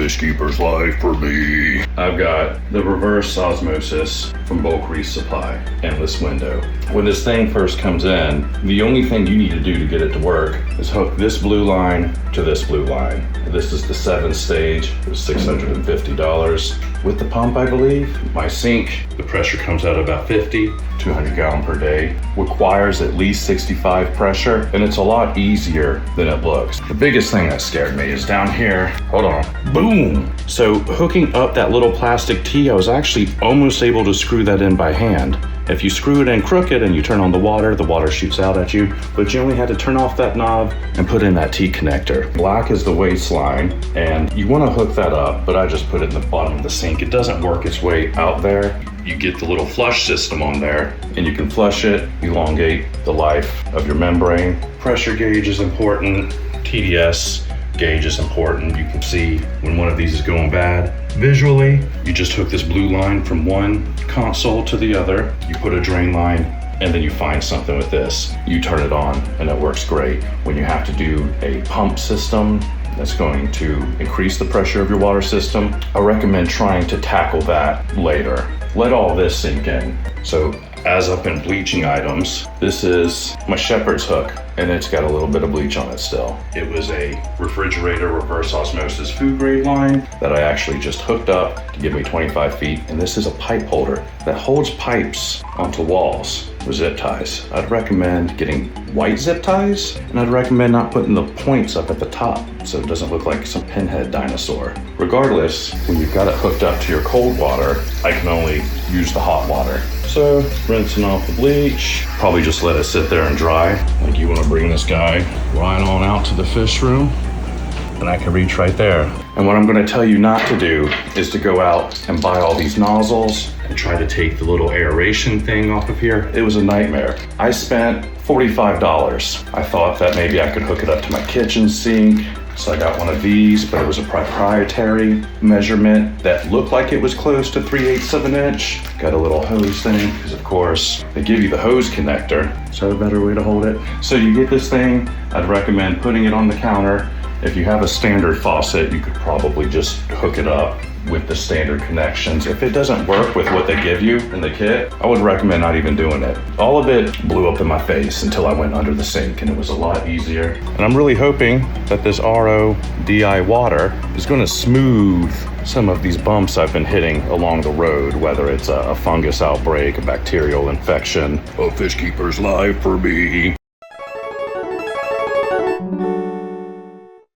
fish keeper's life for me. I've got the reverse osmosis from bulk resupply, endless window. When this thing first comes in, the only thing you need to do to get it to work is hook this blue line to this blue line. This is the 7th stage, it was $650. With the pump, I believe, my sink, the pressure comes out about 50, 200 gallon per day, requires at least 65 pressure, and it's a lot easier than it looks. The biggest thing that scared me is down here, hold on, boom! So hooking up that little plastic T, I was actually almost able to screw that in by hand. If you screw it in crooked and you turn on the water shoots out at you, but you only had to turn off that knob and put in that T connector. Black is the waistline, and you want to hook that up, but I just put it in the bottom of the sink. It doesn't work its way out there. You get the little flush system on there, and you can flush it, elongate the life of your membrane. Pressure gauge is important, TDS gauge is important. You can see when one of these is going bad. Visually, you just hook this blue line from one console to the other, you put a drain line, and then you find something with this. You turn it on, and it works great. When you have to do a pump system that's going to increase the pressure of your water system, I recommend trying to tackle that later. Let all this sink in. So as up in bleaching items, this is my shepherd's hook, and it's got a little bit of bleach on it still. It was a refrigerator reverse osmosis food grade line that I actually just hooked up to give me 25 feet, and this is a pipe holder that holds pipes onto walls with zip ties. I'd recommend getting white zip ties, and I'd recommend not putting the points up at the top so it doesn't look like some pinhead dinosaur. Regardless, when you've got it hooked up to your cold water, I can only use the hot water. So rinsing off the bleach, probably just let it sit there and dry. Like you want to bring this guy right on out to the fish room, and I can reach right there. And what I'm going to tell you not to do is to go out and buy all these nozzles and try to take the little aeration thing off of here. It was a nightmare. I spent $45. I thought that maybe I could hook it up to my kitchen sink. So I got one of these, but it was a proprietary measurement that looked like it was close to 3/8 of an inch. Got a little hose thing, because of course they give you the hose connector. So a better way to hold it. So you get this thing, I'd recommend putting it on the counter. If you have a standard faucet, you could probably just hook it up with the standard connections. If it doesn't work with what they give you in the kit, I would recommend not even doing it. All of it blew up in my face until I went under the sink, and it was a lot easier. And I'm really hoping that this RO DI water is gonna smooth some of these bumps I've been hitting along the road, whether it's a fungus outbreak, a bacterial infection. A fish keeper's life for me.